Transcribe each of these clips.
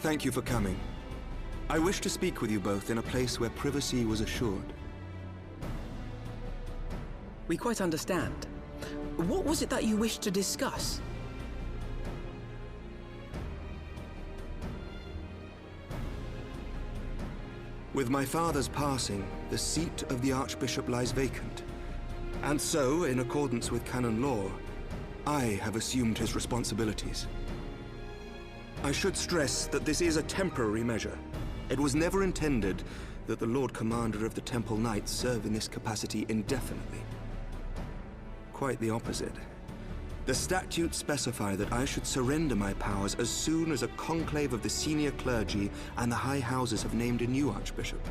Thank you for coming. I wish to speak with you both in a place where privacy was assured. We quite understand. What was it that you wished to discuss? With my father's passing, the seat of the Archbishop lies vacant. And so, in accordance with canon law, I have assumed his responsibilities. I should stress that this is a temporary measure. It was never intended that the Lord Commander of the Temple Knights serve in this capacity indefinitely. Quite the opposite. The statutes specify that I should surrender my powers as soon as a conclave of the senior clergy and the high houses have named a new archbishop.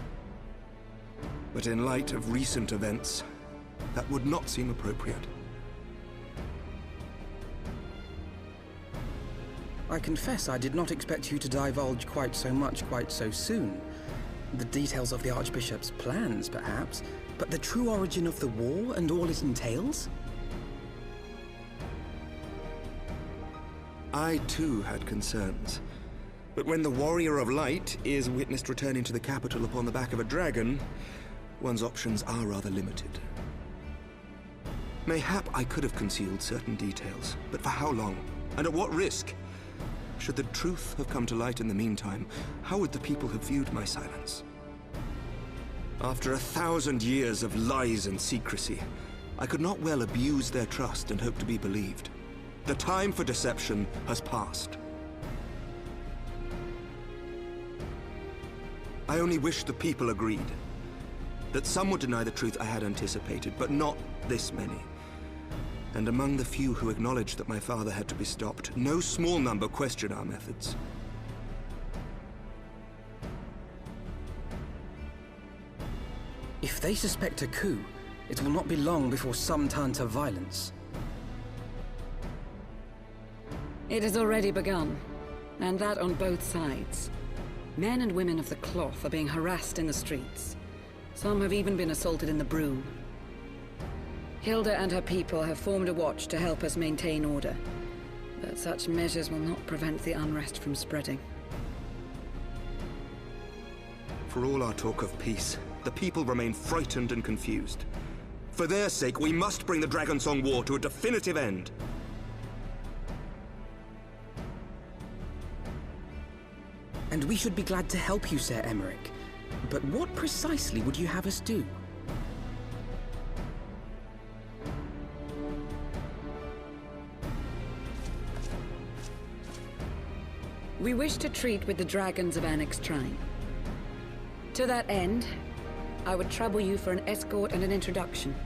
But in light of recent events, that would not seem appropriate. I confess I did not expect you to divulge quite so much quite so soon. The details of the Archbishop's plans, perhaps, but the true origin of the war and all it entails? I too had concerns. But when the Warrior of Light is witnessed returning to the capital upon the back of a dragon, one's options are rather limited. Mayhap I could have concealed certain details, but for how long? And at what risk? Should the truth have come to light in the meantime, how would the people have viewed my silence? After 1,000 years of lies and secrecy, I could not well abuse their trust and hope to be believed. The time for deception has passed. I only wish the people agreed. That some would deny the truth I had anticipated, but not this many. And among the few who acknowledged that my father had to be stopped, no small number question our methods. If they suspect a coup, it will not be long before some turn to violence. It has already begun, and that on both sides. Men and women of the cloth are being harassed in the streets. Some have even been assaulted in the broom. Hilda and her people have formed a watch to help us maintain order, but such measures will not prevent the unrest from spreading. For all our talk of peace, the people remain frightened and confused. For their sake, we must bring the Dragonsong War to a definitive end. And we should be glad to help you, Sir Emmerich. But what precisely would you have us do? We wish to treat with the dragons of Annex Shrine. To that end, I would trouble you for an escort and an introduction.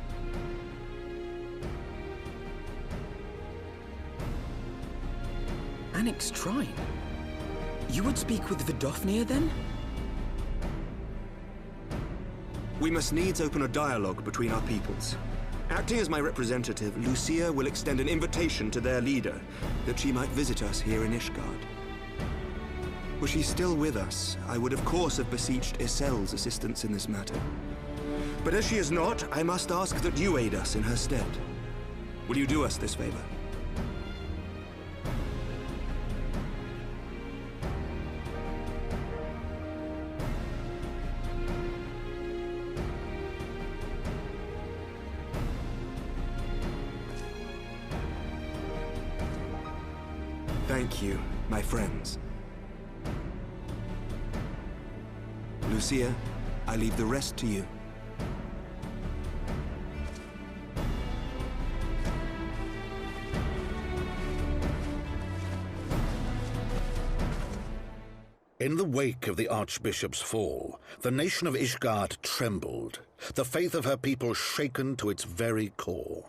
Annex Shrine? You would speak with Vidofnir, then? We must needs open a dialogue between our peoples. Acting as my representative, Lucia will extend an invitation to their leader, that she might visit us here in Ishgard. Were she still with us, I would of course have beseeched Isel's assistance in this matter. But as she is not, I must ask that you aid us in her stead. Will you do us this favor? Thank you, my friends. Lucia, I leave the rest to you. In the wake of the Archbishop's fall, the nation of Ishgard trembled, the faith of her people shaken to its very core.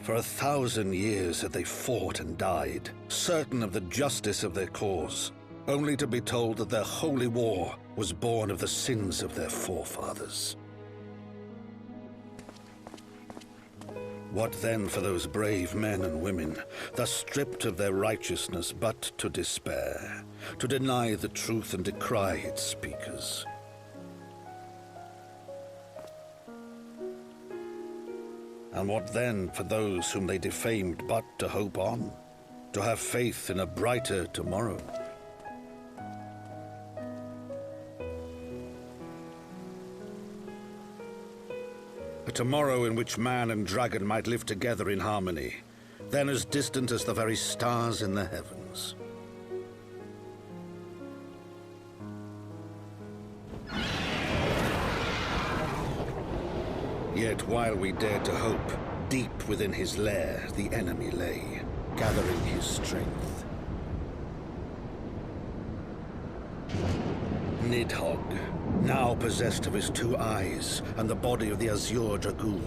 For 1,000 years had they fought and died, certain of the justice of their cause, only to be told that their holy war was born of the sins of their forefathers. What then for those brave men and women, thus stripped of their righteousness but to despair, to deny the truth and decry its speakers? ' And what then for those whom they defamed but to hope on? To have faith in a brighter tomorrow? A tomorrow in which man and dragon might live together in harmony, then as distant as the very stars in the heavens. Yet while we dared to hope, deep within his lair the enemy lay, gathering his strength. Nidhogg, now possessed of his 2 eyes and the body of the Azure Dragoon,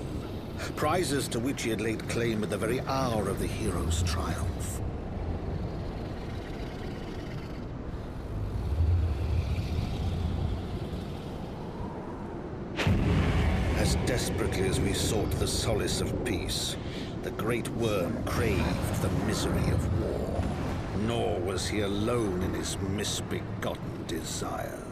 prizes to which he had laid claim at the very hour of the hero's triumph. As desperately as we sought the solace of peace, the great worm craved the misery of war. Nor was he alone in his misbegotten desire.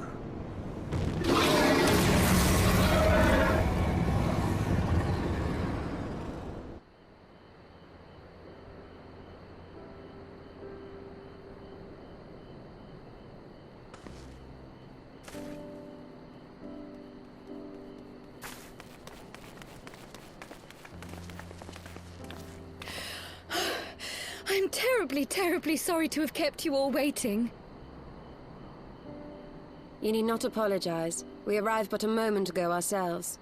I'm terribly, terribly sorry to have kept you all waiting. You need not apologize. We arrived but a moment ago ourselves.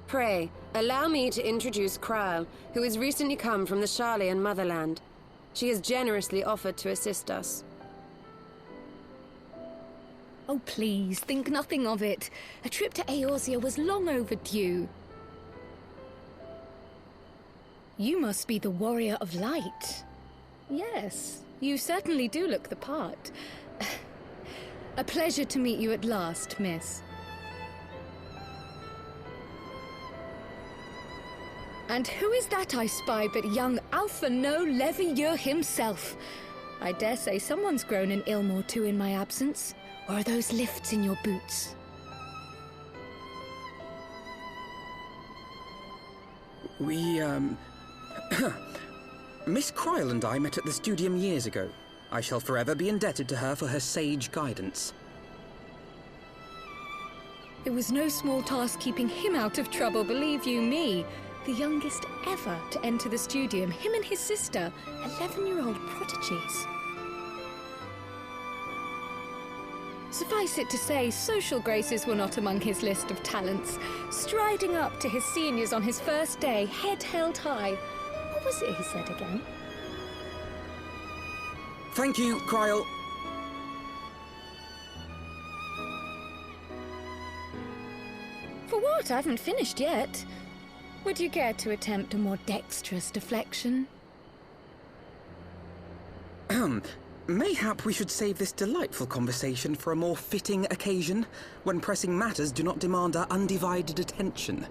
Pray, allow me to introduce Kryle, who has recently come from the Sharlayan motherland. She has generously offered to assist us. Oh, please, think nothing of it. A trip to Eorzea was long overdue. You must be the Warrior of Light. Yes, you certainly do look the part. A pleasure to meet you at last, miss. And who is that I spy but young Alpha No Levieux himself? I dare say someone's grown an ilm or two in my absence. Or are those lifts in your boots? Miss Kryle and I met at the Studium years ago. I shall forever be indebted to her for her sage guidance. It was no small task keeping him out of trouble, believe you me. The youngest ever to enter the Studium, him and his sister, 11-year-old prodigies. Suffice it to say, social graces were not among his list of talents. Striding up to his seniors on his first day, head held high. What was it he said again? Thank you, Kryle. For what? I haven't finished yet. Would you care to attempt a more dexterous deflection? Mayhap we should save this delightful conversation for a more fitting occasion, when pressing matters do not demand our undivided attention.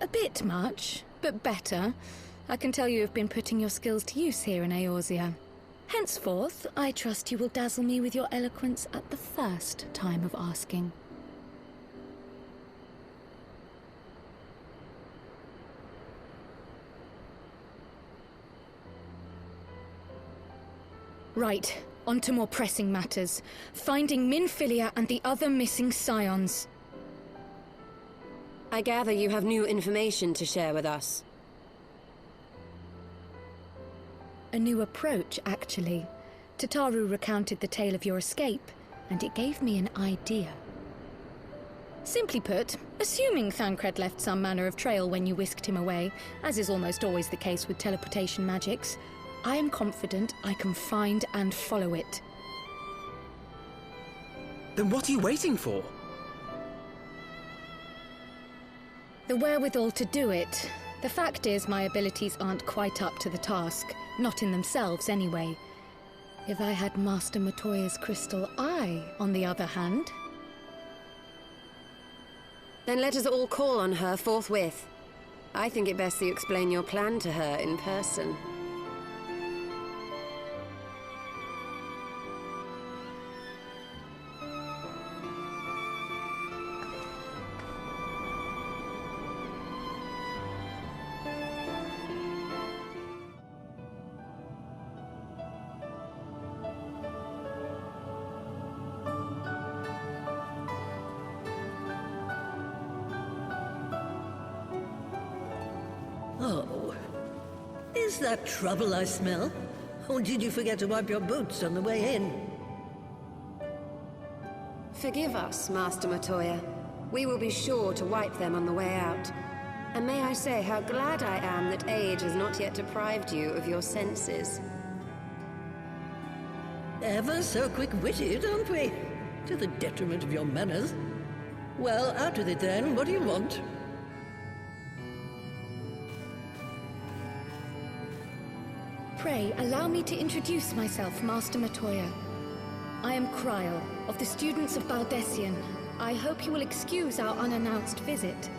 A bit much, but better. I can tell you have been putting your skills to use here in Eorzea. Henceforth, I trust you will dazzle me with your eloquence at the first time of asking. Right, on to more pressing matters. Finding Minfilia and the other missing scions. I gather you have new information to share with us. A new approach, actually. Tataru recounted the tale of your escape, and it gave me an idea. Simply put, assuming Thancred left some manner of trail when you whisked him away, as is almost always the case with teleportation magics, I am confident I can find and follow it. Then what are you waiting for? The wherewithal to do it. The fact is, my abilities aren't quite up to the task. Not in themselves, anyway. If I had Master Matoya's crystal eye, on the other hand... Then let us all call on her forthwith. I think it best you explain your plan to her in person. Oh. Is that trouble I smell? Or did you forget to wipe your boots on the way in? Forgive us, Master Matoya. We will be sure to wipe them on the way out. And may I say how glad I am that age has not yet deprived you of your senses. Ever so quick-witted, aren't we? To the detriment of your manners. Well, out with it then. What do you want? Pray, allow me to introduce myself, Master Matoya. I am Kryl, of the students of Baldessian. I hope you will excuse our unannounced visit.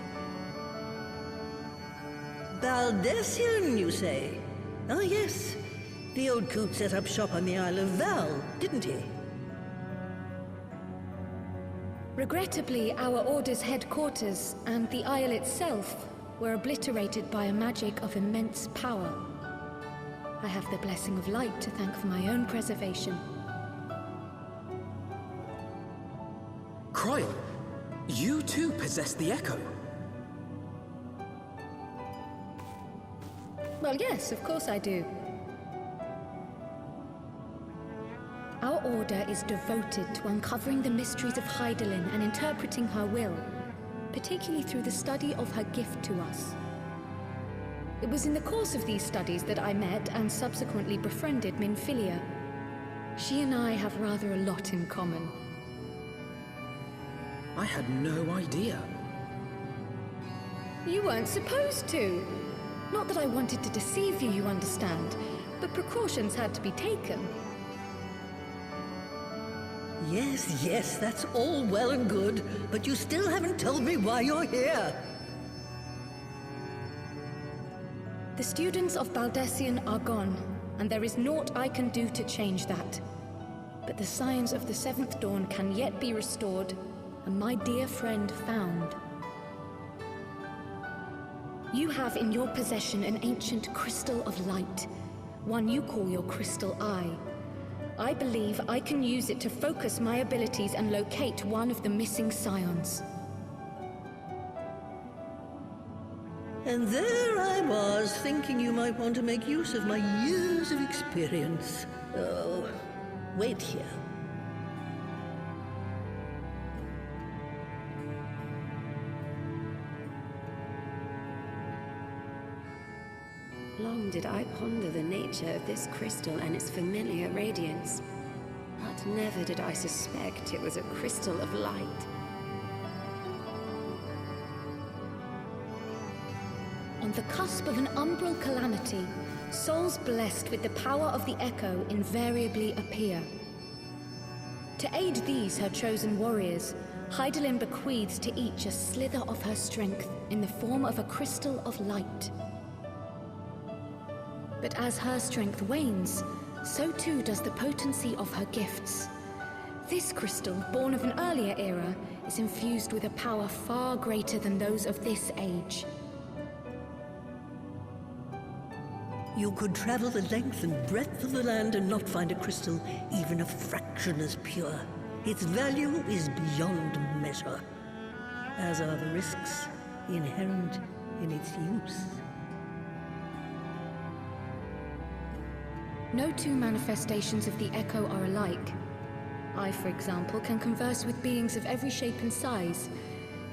Baldessian, you say? Ah, yes. The old coot set up shop on the Isle of Val, didn't he? Regrettably, our Order's headquarters and the Isle itself were obliterated by a magic of immense power. I have the blessing of light to thank for my own preservation. Kryl, you too possess the Echo. Well, yes, of course I do. Our Order is devoted to uncovering the mysteries of Hydaelyn and interpreting her will, particularly through the study of her gift to us. It was in the course of these studies that I met and subsequently befriended Minfilia. She and I have rather a lot in common. I had no idea. You weren't supposed to. Not that I wanted to deceive you, you understand, but precautions had to be taken. Yes, yes, that's all well and good, but you still haven't told me why you're here. The students of Baldessian are gone, and there is naught I can do to change that. But the signs of the Seventh Dawn can yet be restored, and my dear friend found. You have in your possession an ancient crystal of light, one you call your crystal eye. I believe I can use it to focus my abilities and locate one of the missing scions. And there I was, thinking you might want to make use of my years of experience. Oh, wait here. Long did I ponder the nature of this crystal and its familiar radiance, but never did I suspect it was a crystal of light. On the cusp of an umbral calamity, souls blessed with the power of the Echo invariably appear. To aid these, her chosen warriors, Hydaelyn bequeaths to each a slither of her strength in the form of a crystal of light. But as her strength wanes, so too does the potency of her gifts. This crystal, born of an earlier era, is infused with a power far greater than those of this age. You could travel the length and breadth of the land and not find a crystal even a fraction as pure. Its value is beyond measure, as are the risks inherent in its use. No two manifestations of the Echo are alike. I, for example, can converse with beings of every shape and size,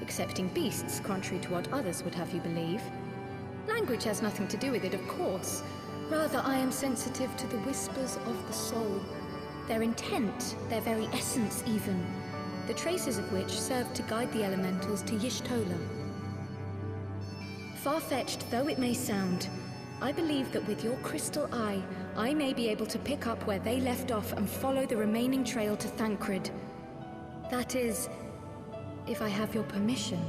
excepting beasts, contrary to what others would have you believe. Language has nothing to do with it, of course. Rather, I am sensitive to the whispers of the soul. Their intent, their very essence even, the traces of which serve to guide the elementals to Y'shtola. Far-fetched though it may sound, I believe that with your crystal eye, I may be able to pick up where they left off and follow the remaining trail to Thancred. That is, if I have your permission.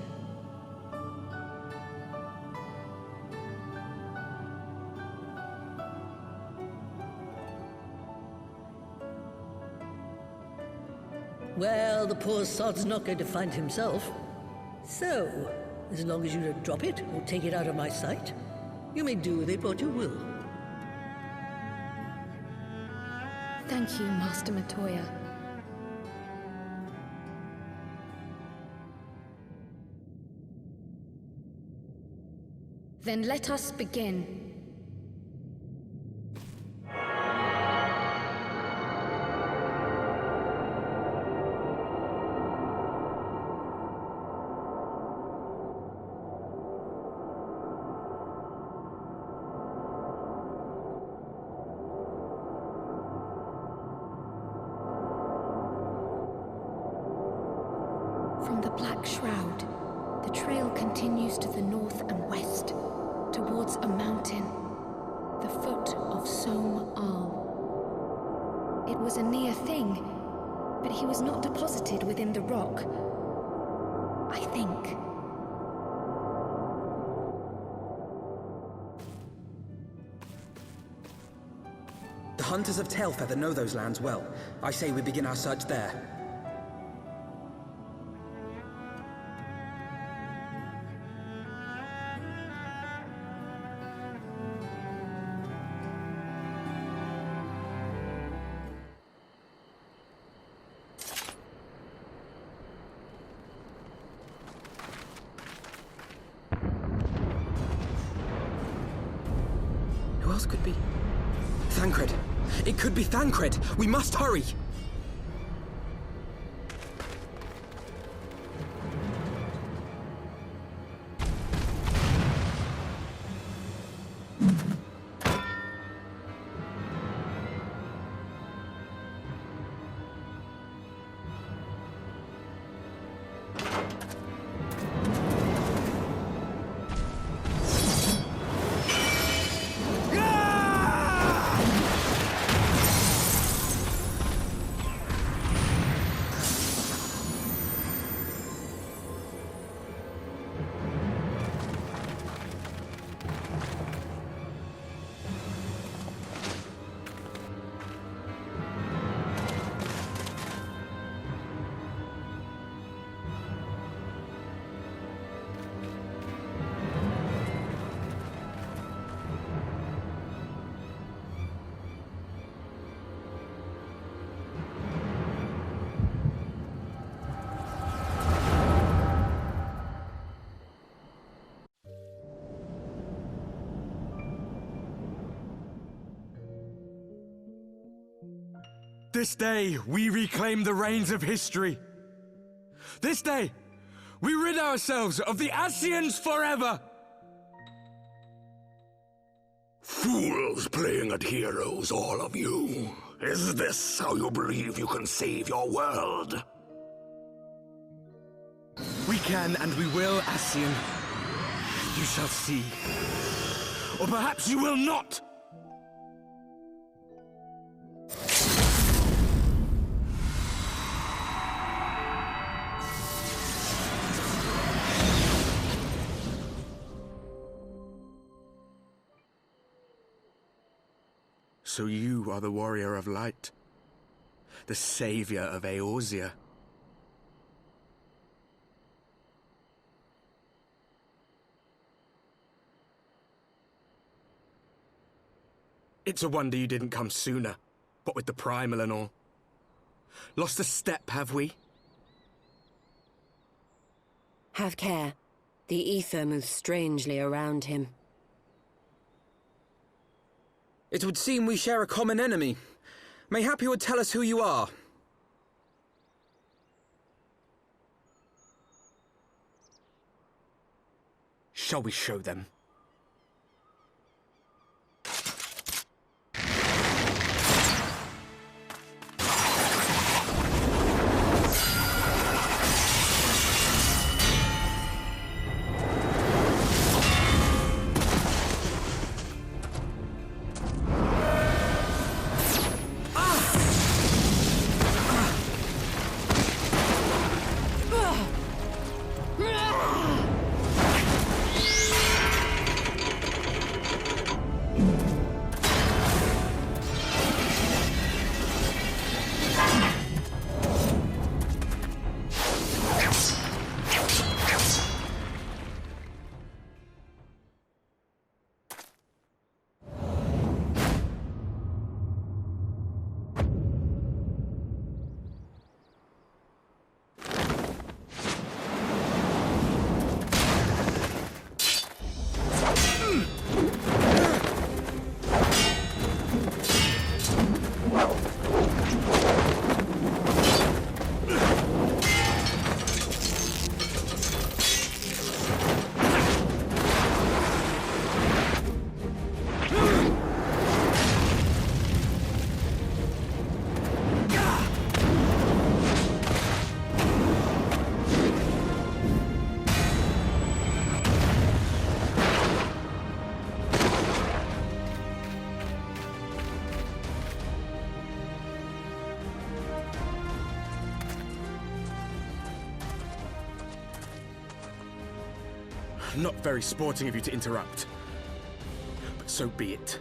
Well, the poor sod's not going to find himself. So, as long as you don't drop it or take it out of my sight, you may do with it what you will. Thank you, Master Matoya. Then let us begin. From the Black Shroud, the trail continues to the north and west, towards a mountain, the foot of Som Al. It was a near thing, but he was not deposited within the rock, I think. The Hunters of Tailfeather know those lands well. I say we begin our search there. Who else could be? Thancred! It could be Thancred! We must hurry! This day, we reclaim the reins of history. This day, we rid ourselves of the Ascians forever! Fools playing at heroes, all of you. Is this how you believe you can save your world? We can and we will, Ascian. You shall see. Or perhaps you will not! So you are the warrior of light, the savior of Eorzea. It's a wonder you didn't come sooner, what with the primal and all. Lost a step, have we? Have care. The ether moves strangely around him. It would seem we share a common enemy. Mayhap you would tell us who you are. Shall we show them? Not very sporting of you to interrupt. But so be it.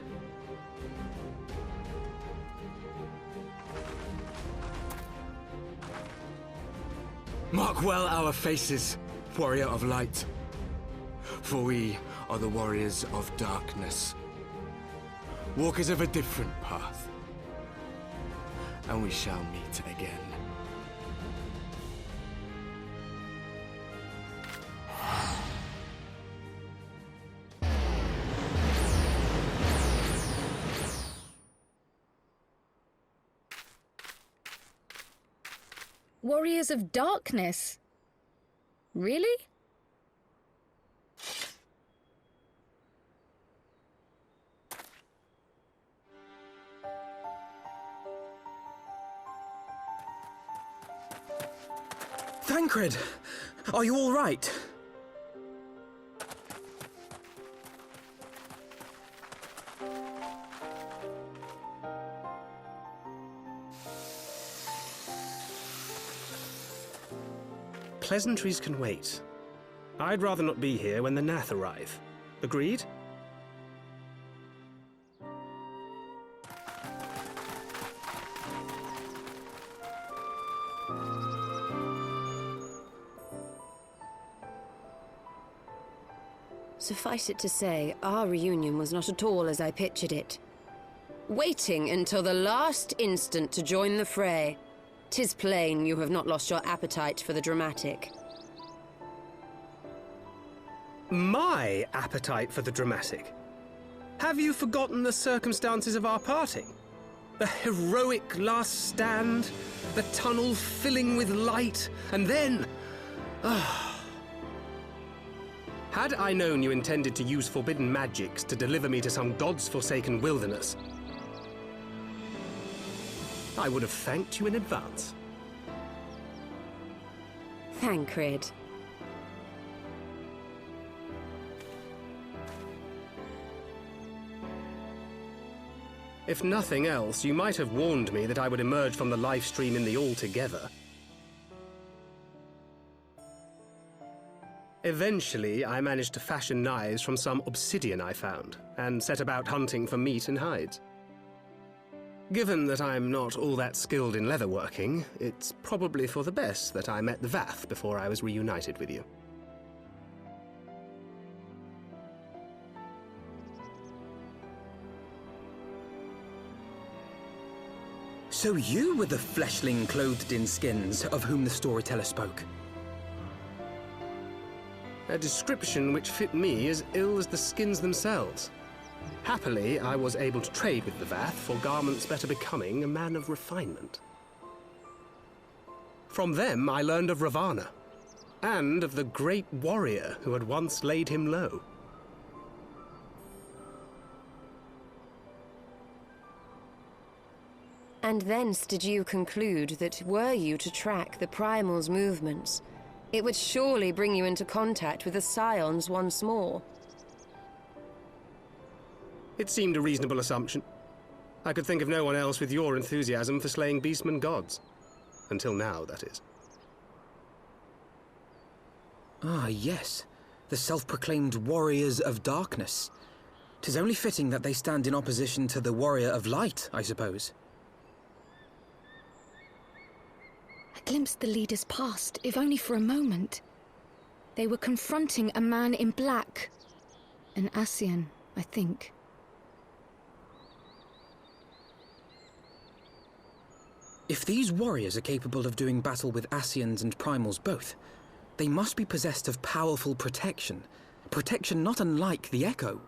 Mark well our faces, warrior of light. For we are the warriors of darkness. Walkers of a different path. And we shall meet again. Warriors of Darkness? Really? Thancred! Are you all right? Pleasantries can wait. I'd rather not be here when the Nath arrive. Agreed? Suffice it to say, our reunion was not at all as I pictured it. Waiting until the last instant to join the fray. 'Tis plain you have not lost your appetite for the dramatic. My appetite for the dramatic? Have you forgotten the circumstances of our parting? The heroic last stand, the tunnel filling with light, and then... Had I known you intended to use forbidden magics to deliver me to some god's forsaken wilderness, I would have thanked you in advance. Thancred. If nothing else, you might have warned me that I would emerge from the life stream in the Altogether. Eventually, I managed to fashion knives from some obsidian I found, and set about hunting for meat and hides. Given that I'm not all that skilled in leatherworking, it's probably for the best that I met the Vath before I was reunited with you. So you were the fleshling clothed in skins of whom the storyteller spoke? A description which fit me as ill as the skins themselves. Happily, I was able to trade with the Vath for garments better becoming a man of refinement. From them, I learned of Ravana, and of the great warrior who had once laid him low. And thence did you conclude that were you to track the Primal's movements, it would surely bring you into contact with the Scions once more. It seemed a reasonable assumption. I could think of no one else with your enthusiasm for slaying beastmen gods. Until now, that is. Ah, yes. The self-proclaimed Warriors of Darkness. 'Tis only fitting that they stand in opposition to the Warrior of Light, I suppose. I glimpsed the leaders past, if only for a moment. They were confronting a man in black. An Ascian, I think. If these warriors are capable of doing battle with Ascians and Primals both, they must be possessed of powerful protection. Protection not unlike the Echo.